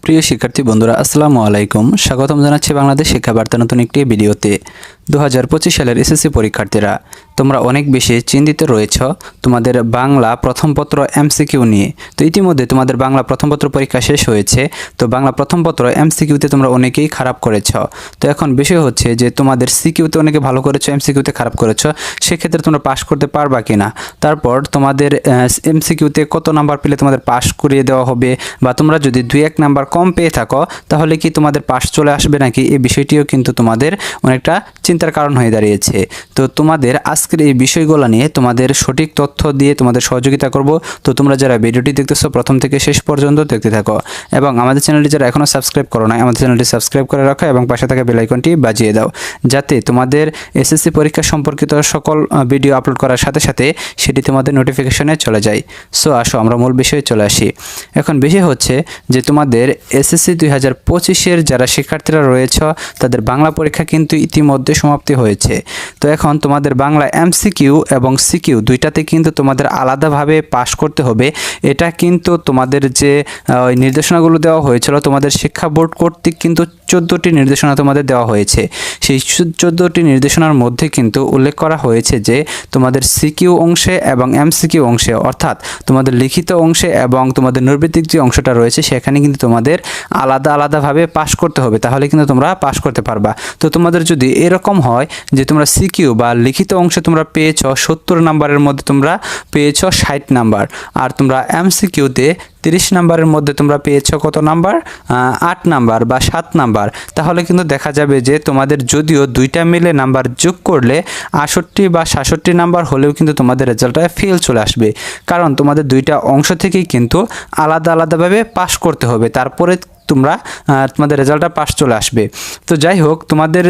প্রিয় শিক্ষার্থী বন্ধুরা আসসালামু আলাইকুম। স্বাগতম জানাচ্ছি বাংলাদেশ শিক্ষা বার্তা নতুন একটি ভিডিওতে। 2025 সালের এসএসসি পরীক্ষার্থীরা তোমরা অনেক বেশি চিন্তিত রয়েছ তোমাদের বাংলা প্রথম পত্র এমসিকিউ নিয়ে। তো ইতিমধ্যে তোমাদের বাংলা প্রথম পত্র পরীক্ষা শেষ হয়েছে। তো বাংলা প্রথম পত্র এমসিকিউতে তোমরা অনেকেই খারাপ করেছ। তো এখন বিষয় হচ্ছে যে তোমাদের সিকিউতে অনেকে ভালো করেছো, এমসিকিউতে খারাপ করেছো, সেক্ষেত্রে তোমরা পাস করতে পারবা কিনা, তারপর তোমাদের এমসিকিউতে কত নাম্বার পেলে তোমাদের পাস করিয়ে দেওয়া হবে, বা তোমরা যদি 2-1 নাম্বার কম পেয়ে থাকো তাহলে কি তোমাদের পাস চলে আসবে নাকি, এই বিষয়টিও কিন্তু তোমাদের অনেকটা চিন্তার কারণ হয়ে দাঁড়িয়েছে। তো তোমাদের আজকের এই বিষয়গুলো নিয়ে তোমাদের সঠিক তথ্য দিয়ে তোমাদের সহযোগিতা করব। তো তোমরা যারা ভিডিওটি দেখতেছো প্রথম থেকে শেষ পর্যন্ত দেখতে থাকো, এবং আমাদের চ্যানেলটি যারা এখনও সাবস্ক্রাইব করো না আমাদের চ্যানেলটি সাবস্ক্রাইব করে রাখো এবং পাশে থাকা বেল আইকনটি বাজিয়ে দাও, যাতে তোমাদের এসএসসি পরীক্ষা সম্পর্কিত সকল ভিডিও আপলোড করার সাথে সাথে সেটি তোমাদের নোটিফিকেশনে চলে যায়। সো আসো আমরা মূল বিষয়ে চলে আসি। এখন বিষয় হচ্ছে যে তোমাদের এসএসসি 2025-এর যারা শিক্ষার্থীরা রয়েছে তাদের বাংলা পরীক্ষা কিন্তু ইতিমধ্যে সমাপ্তি হয়েছে। তো এখন তোমাদের বাংলা এমসিকিউ এবং সিকিউ দুইটাতে কিন্তু তোমাদের আলাদাভাবে পাস করতে হবে। এটা কিন্তু তোমাদের যে নির্দেশনাগুলো দেওয়া হয়েছিল তোমাদের শিক্ষা বোর্ড কর্তৃক কিন্তু 14টি নির্দেশনা তোমাদের দেওয়া হয়েছে। সেই 14টি নির্দেশনার মধ্যে কিন্তু উল্লেখ করা হয়েছে যে তোমাদের সিকিউ অংশে এবং এমসিকিউ অংশে, অর্থাৎ তোমাদের লিখিত অংশে এবং তোমাদের নৈর্ব্যক্তিক যে অংশটা রয়েছে সেখানে কিন্তু তোমাদের আলাদাভাবে পাস করতে হবে, তাহলে কিন্তু তোমরা পাস করতে পারবা। তো তোমাদের যদি এরকম হয় যে তোমরা সিকিউ বা লিখিত অংশে তোমরা পেয়েছ 70 নাম্বারের মধ্যে তোমরা পেয়েছ 60 নাম্বার, আর তোমরা এমসিকিউতে 30 নাম্বারের মধ্যে তোমরা পেয়েছ কত নাম্বার, 8 নাম্বার বা 7 নাম্বার, তাহলে কিন্তু দেখা যাবে যে তোমাদের যদিও দুইটা মিলে নাম্বার যোগ করলে 68 বা 66 নাম্বার হলেও কিন্তু তোমাদের রেজাল্টে ফেল চলে আসবে, কারণ তোমাদের দুইটা অংশ থেকেই কিন্তু আলাদাভাবে পাস করতে হবে, তারপরে তোমরা তোমাদের রেজাল্টটা পাস চলে আসবে। তো যাই হোক, তোমাদের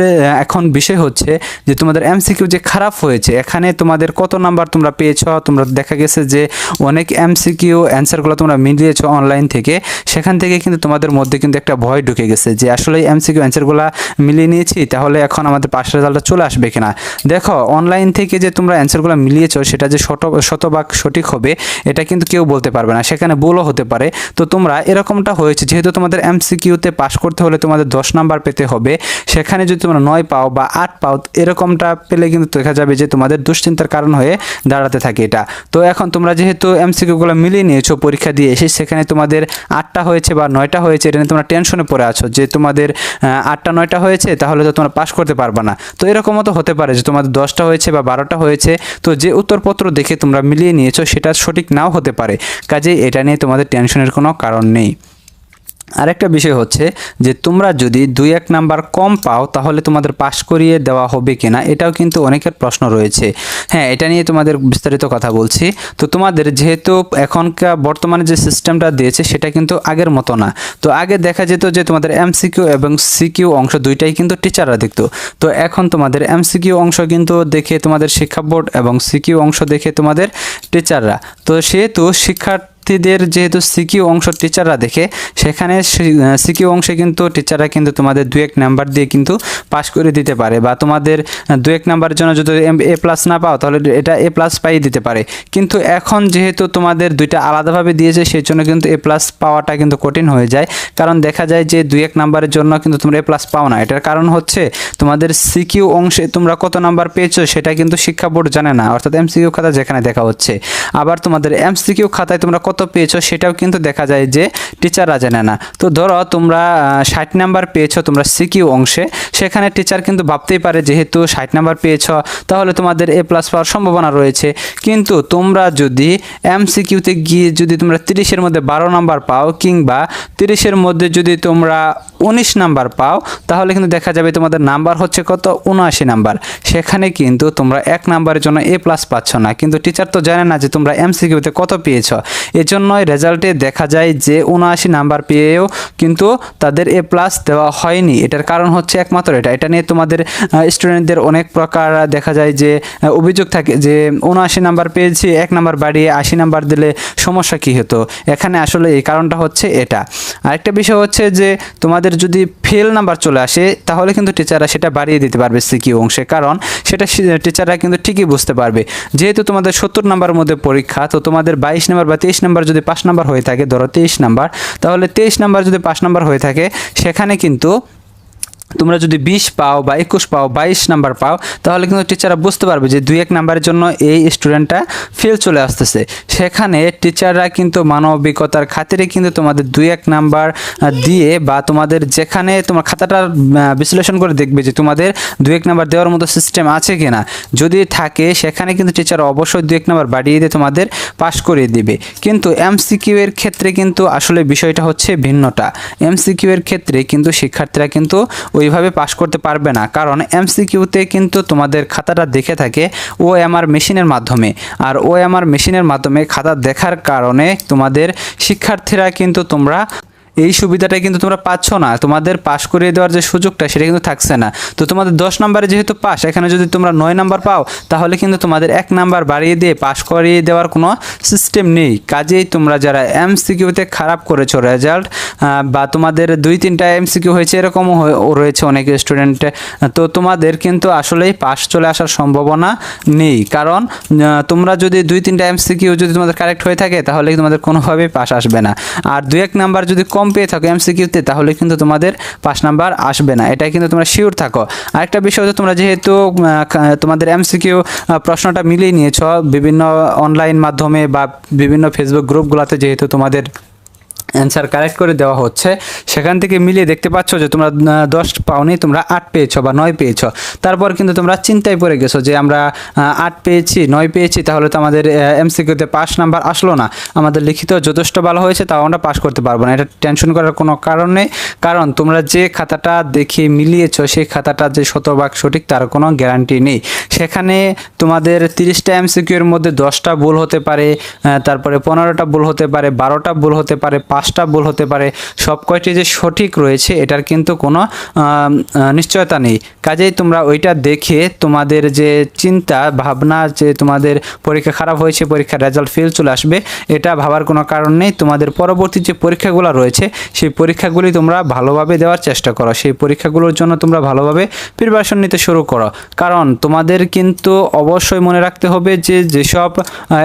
এখন বিষয় হচ্ছে যে তোমাদের এমসিকিউ যে খারাপ হয়েছে এখানে তোমাদের কত নাম্বার তোমরা পেয়েছ। তোমরা দেখা গেছে যে অনেক এমসিকিউ অ্যান্সারগুলো তোমরা মিলিয়েছ অনলাইন থেকে, সেখান থেকে কিন্তু তোমাদের মধ্যে কিন্তু একটা ভয় ঢুকে গেছে যে আসলে এমসিকিউ অ্যান্সারগুলো মিলিয়ে নিয়েছি, তাহলে এখন আমাদের পাস রেজাল্টটা চলে আসবে কিনা। দেখো, অনলাইন থেকে যে তোমরা অ্যান্সারগুলো মিলিয়েছ সেটা যে শতভাগ সঠিক হবে এটা কিন্তু কেউ বলতে পারবে না, সেখানে ভুলও হতে পারে। তো তোমরা এরকমটা হয়েছে, যেহেতু তোমাদের এমসিকিউতে পাস করতে হলে তোমাদের 10 নাম্বার পেতে হবে, সেখানে যদি তোমরা 9 পাও বা 8 পাও এরকমটা পেলে কিন্তু দেখা যাবে যে তোমাদের দুশ্চিন্তার কারণ হয়ে দাঁড়াতে থাকে এটা। তো এখন তোমরা যেহেতু এমসিকিউগুলো মিলিয়ে নিয়েছো পরীক্ষা দিয়ে এসে, সেখানে তোমাদের 8টা হয়েছে বা 9টা হয়েছে, এটা নিয়ে তোমরা টেনশনে পড়ে আছো যে তোমাদের 8টা 9টা হয়েছে তাহলে তো তোমরা পাস করতে পারবে না। তো এরকমও তো হতে পারে যে তোমাদের 10টা হয়েছে বা 12টা হয়েছে, তো যে উত্তরপত্র দেখে তোমরা মিলিয়ে নিয়েছো সেটা সঠিক নাও হতে পারে, কাজেই এটা নিয়ে তোমাদের টেনশনের কোনো কারণ নেই। আরেকটা বিষয় হচ্ছে যে তোমরা যদি 2-1 নাম্বার কম পাও তাহলে তোমাদের পাস করিয়ে দেওয়া হবে কিনা, এটাও কিন্তু অনেকের প্রশ্ন রয়েছে। হ্যাঁ, এটা নিয়ে তোমাদের বিস্তারিত কথা বলছি। তো তোমাদের যেহেতু এখনকার বর্তমানে যে সিস্টেমটা দিয়েছে সেটা কিন্তু আগের মতো না। তো আগে দেখা যেত যে তোমাদের এমসিকিউ এবং সিকিউ অংশ দুইটাই কিন্তু টিচাররা দেখতো। তো এখন তোমাদের এমসিকিউ অংশ কিন্তু দেখে তোমাদের শিক্ষা বোর্ড এবং সিকিউ অংশ দেখে তোমাদের টিচাররা। তো সেহেতু শিক্ষার্থীদের যেহেতু সিকিউ অংশ টিচাররা দেখে, সেখানে সিকিউ অংশে কিন্তু টিচাররা কিন্তু তোমাদের 2-1 নাম্বার দিয়ে কিন্তু পাস করে দিতে পারে, বা তোমাদের 2-1 নাম্বারের জন্য যদি A+ না পাও তাহলে এটা A+ পাই দিতে পারে। কিন্তু এখন যেহেতু তোমাদের দুইটা আলাদাভাবে দিয়েছে সেই জন্য কিন্তু A+ পাওয়াটা কিন্তু কঠিন হয়ে যায়, কারণ দেখা যায় যে 2-1 নাম্বারের জন্য কিন্তু তোমরা A+ পাও না। এটার কারণ হচ্ছে তোমাদের সিকিউ অংশে তোমরা কত নাম্বার পেয়েছো সেটা কিন্তু শিক্ষা বোর্ড জানে না, অর্থাৎ এমসিকিউ খাতা যেখানে দেখা হচ্ছে। আবার তোমাদের এমসিকিউ খাতায় তোমরা কত পেয়েছো সেটাও কিন্তু দেখা যায় যে টিচাররা জানে না। তো ধরো তোমরা 60 নাম্বার পেয়েছো তোমরা সিকিউ অংশে, সেখানে টিচার কিন্তু ভাবতেই পারে যেহেতু 60 নাম্বার পেয়েছো তাহলে তোমাদের A+ পাওয়ার সম্ভাবনা রয়েছে। কিন্তু তোমরা যদি এমসিকিউতে গিয়ে যদি তোমরা 30-এর মধ্যে 12 নাম্বার পাও, কিংবা 30-এর মধ্যে যদি তোমরা 19 নাম্বার পাও, তাহলে কিন্তু দেখা যাবে তোমাদের নাম্বার হচ্ছে কত, 79 নাম্বার। সেখানে কিন্তু তোমরা 1 নাম্বারের জন্য A+ পাচ্ছ না, কিন্তু টিচার তো জানে না যে তোমরা এমসিকিউতে কত পেয়েছো। এজন্যই রেজাল্টে দেখা যায় যে 79 নাম্বার পেয়েও কিন্তু তাদের A+ দেওয়া হয়নি। এটার কারণ হচ্ছে একমাত্র এটা নিয়ে তোমাদের স্টুডেন্টদের অনেক প্রকার দেখা যায় যে অভিযোগ থাকে যে 79 নাম্বার পেয়েছি, 1 নাম্বার বাড়িয়ে 80 নাম্বার দিলে সমস্যা কী হতো। এখানে আসলে এই কারণটা হচ্ছে এটা। আরেকটা বিষয় হচ্ছে যে তোমাদের তোমাদের যদি ফেল নাম্বার চলে আসে তাহলে কিন্তু টিচাররা সেটা বাড়িয়ে দিতে পারবে সিকিউ অংশে, কারণ সেটা টিচাররা কিন্তু ঠিকই বুঝতে পারবে। যেহেতু তোমাদের 70 নাম্বারের মধ্যে পরীক্ষা, তো তোমাদের 22 নাম্বার বা 23 নাম্বার যদি 5 নাম্বার হয়ে থাকে, ধরো 23 নাম্বার, তাহলে 23 নাম্বার যদি 5 নাম্বার হয়ে থাকে, সেখানে কিন্তু তোমরা যদি 20 পাও বা 21 পাও, 22 নাম্বার পাও, তাহলে কিন্তু টিচাররা বুঝতে পারবে যে 2-1 নাম্বারের জন্য এই স্টুডেন্টটা ফেল চলে আসতেছে। সেখানে টিচাররা কিন্তু মানবিকতার খাতিরে কিন্তু তোমাদের 2-1 নাম্বার দিয়ে, বা তোমাদের যেখানে তোমার খাতাটা বিশ্লেষণ করে দেখবে যে তোমাদের 2-1 নাম্বার দেওয়ার মতো সিস্টেম আছে কিনা। যদি থাকে সেখানে কিন্তু টিচার অবশ্যই 2-1 নাম্বার বাড়িয়ে দিয়ে তোমাদের পাস করিয়ে দিবে। কিন্তু এমসিকিউ এর ক্ষেত্রে কিন্তু আসলে বিষয়টা হচ্ছে ভিন্নটা। এমসিকিউ এর ক্ষেত্রে কিন্তু শিক্ষার্থীরা কিন্তু ওইভাবে পাস করতে পারবে না, কারণ এমসিকিউতে কিন্তু তোমাদের খাতাটা দেখে থাকে ওএমআর মেশিনের মাধ্যমে, আর ওএমআর মেশিনের মাধ্যমে খাতা দেখার কারণে তোমাদের শিক্ষার্থীরা কিন্তু তোমরা এই সুবিধাটা কিন্তু তোমরা পাচ্ছ না। তোমাদের পাস করিয়ে দেওয়ার যে সুযোগটা সেটা কিন্তু থাকছে না। তো তোমাদের 10 নম্বরে যেহেতু পাস, এখানে যদি তোমরা 9 নাম্বার পাও, তাহলে কিন্তু তোমাদের 1 নাম্বার বাড়িয়ে দিয়ে পাস করিয়ে দেওয়ার কোনো সিস্টেম নেই। কাজেই তোমরা যারা এমসিকিউতে খারাপ করেছো রেজাল্ট, বা তোমাদের 2-3টা এমসিকিউ হয়েছে, এরকমও রয়েছে অনেক স্টুডেন্ট, তো তোমাদের কিন্তু আসলেই পাস চলে আসার সম্ভাবনা নেই। কারণ তোমরা যদি 2-3টা এমসিকিউ যদি তোমাদের কারেক্ট হয়ে থাকে, তাহলে তোমাদের কোনোভাবেই পাস আসবে না। আর 2-1 নাম্বার যদি কম পেয়ে থাকো এমসিকিউতে, তাহলে কিন্তু তোমাদের 5 নাম্বার আসবে না, এটা কিন্তু তোমরা শিওর থাকো। আরেকটা বিষয় হচ্ছে, তোমরা যেহেতু তোমাদের এমসিকিউ প্রশ্নটা মিলিয়ে নিয়েছ বিভিন্ন অনলাইন মাধ্যমে বা বিভিন্ন ফেসবুক গ্রুপগুলোতে, যেহেতু তোমাদের অ্যান্সার কারেক্ট করে দেওয়া হচ্ছে, সেখান থেকে মিলিয়ে দেখতে পাচ্ছ যে তোমরা 10 পাওনি, তোমরা 8 পেয়েছো বা 9 পেয়েছো। তারপর কিন্তু তোমরা চিন্তায় পড়ে গেছো যে আমরা 8 পেয়েছি, 9 পেয়েছি, তাহলে তো আমাদের এমসিকিউতে 5 নাম্বার আসলো না, আমাদের লিখিত যথেষ্ট ভালো হয়েছে, তাও আমরা পাস করতে পারবো না। এটা টেনশন করার কোনো কারণ নেই, কারণ তোমরা যে খাতাটা দেখে মিলিয়েছো সেই খাতাটা যে 100% সঠিক তার কোনো গ্যারান্টি নেই। সেখানে তোমাদের 30টা এমসিকিউ এর মধ্যে 10টা ভুল হতে পারে, তারপরে 15টা ভুল হতে পারে, 12টা ভুল হতে পারে, 5টা ভুল হতে পারে। সব কয়টি যে সঠিক রয়েছে এটার কিন্তু কোনো নিশ্চয়তা নেই। কাজেই তোমরা ওইটা দেখে তোমাদের যে চিন্তা ভাবনা যে তোমাদের পরীক্ষা খারাপ হয়েছে, পরীক্ষার রেজাল্ট ফেল চলে আসবে, এটা ভাবার কোনো কারণ নেই। তোমাদের পরবর্তী যে পরীক্ষাগুলো রয়েছে সেই পরীক্ষাগুলি তোমরা ভালোভাবে দেওয়ার চেষ্টা করো, সেই পরীক্ষাগুলোর জন্য তোমরা ভালোভাবে প্রিপারেশন নিতে শুরু করো। কারণ তোমাদের কিন্তু অবশ্যই মনে রাখতে হবে যে যেসব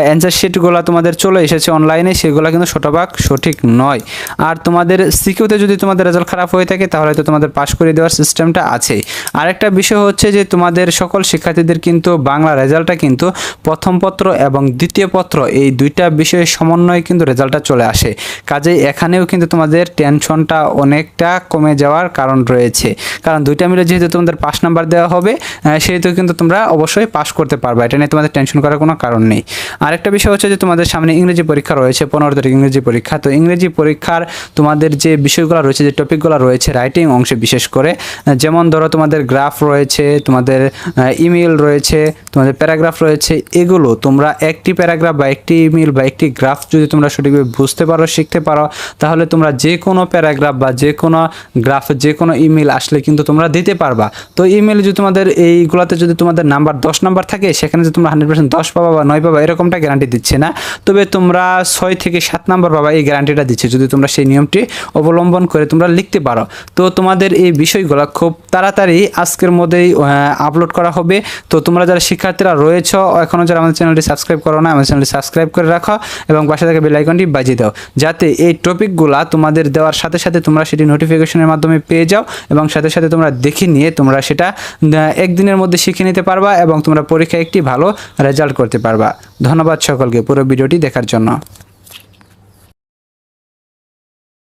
অ্যান্সার শিটগুলো তোমাদের চলে এসেছে অনলাইনে, সেগুলো কিন্তু 100% সঠিক নয়। আর তোমাদের সিকিউতে যদি তোমাদের রেজাল্ট খারাপ হয়ে থাকে, তাহলে তো তোমাদের পাস করে দেওয়ার সিস্টেমটা আছে। আরেকটা বিষয় হচ্ছে যে তোমাদের সকল শিক্ষার্থীদের কিন্তু বাংলা রেজাল্টটা কিন্তু প্রথম পত্র এবং দ্বিতীয় পত্র এই দুইটা বিষয়ের সমন্বয়ে কিন্তু রেজাল্টটা চলে আসে। কাজেই এখানেও কিন্তু তোমাদের টেনশনটা অনেকটা কমে যাওয়ার কারণ রয়েছে, কারণ দুইটা মিলে যেহেতু তোমাদের 5 নাম্বার দেওয়া হবে, সেহেতু কিন্তু তোমরা অবশ্যই পাস করতে পারবে, এটা নিয়ে তোমাদের টেনশন করার কোনো কারণ নেই। আরেকটা বিষয় হচ্ছে যে তোমাদের সামনে ইংরেজি পরীক্ষা রয়েছে, 15 তারিখ ইংরেজি পরীক্ষা। তো ইংরেজি পরীক্ষার তোমাদের যে বিষয়গুলো রয়েছে, যে টপিকগুলো রয়েছে রাইটিং অংশে বিশেষ করে, যেমন ধরো তোমাদের গ্রাফ রয়েছে, তোমাদের ইমেল রয়েছে, তোমাদের প্যারাগ্রাফ রয়েছে, এগুলো তোমরা একটি প্যারাগ্রাফ বা একটি ইমেল বা একটি গ্রাফ যদি তোমরা সঠিকভাবে বুঝতে পারো, শিখতে পারো, তাহলে তোমরা যে কোনো প্যারাগ্রাফ বা যে কোনো গ্রাফ, যে কোনো ইমেল আসলে কিন্তু তোমরা দিতে পারবা। তো ইমেল যদি তোমাদের এইগুলোতে যদি তোমাদের নাম্বার 10 নাম্বার থাকে, সেখানে যদি তোমরা 100% 10 পাবা বা 9 পাবা এরকমটা গ্যারান্টি দিচ্ছে না, তবে তোমরা 6 থেকে 7 নাম্বার পাবা এই গ্যারান্টিটা দিচ্ছে, যদি তোমরা সেই নিয়মটি অবলম্বন করে তোমরা লিখতে পারো। তো তোমাদের এই বিষয়গুলো খুব তাড়াতাড়ি আজকের মধ্যেই আপলোড করা হবে। তো তোমরা যারা শিক্ষার্থীরা রয়েছে এখনও যারা আমাদের চ্যানেলটি সাবস্ক্রাইব করো না, আমাদের চ্যানেলটি সাবস্ক্রাইব করে রাখো এবং পাশে থাকা বেল আইকনটি বাজিয়ে দাও, যাতে এই টপিকগুলো তোমাদের দেওয়ার সাথে সাথে তোমরা সেটি নোটিফিকেশনের মাধ্যমে পেয়ে যাও এবং সাথে সাথে তোমরা দেখে নিয়ে তোমরা সেটা একদিনের মধ্যে শিখে নিতে পারবা এবং তোমরা পরীক্ষায় একটি ভালো রেজাল্ট করতে পারবা। ধন্যবাদ সকলকে পুরো ভিডিওটি দেখার জন্য।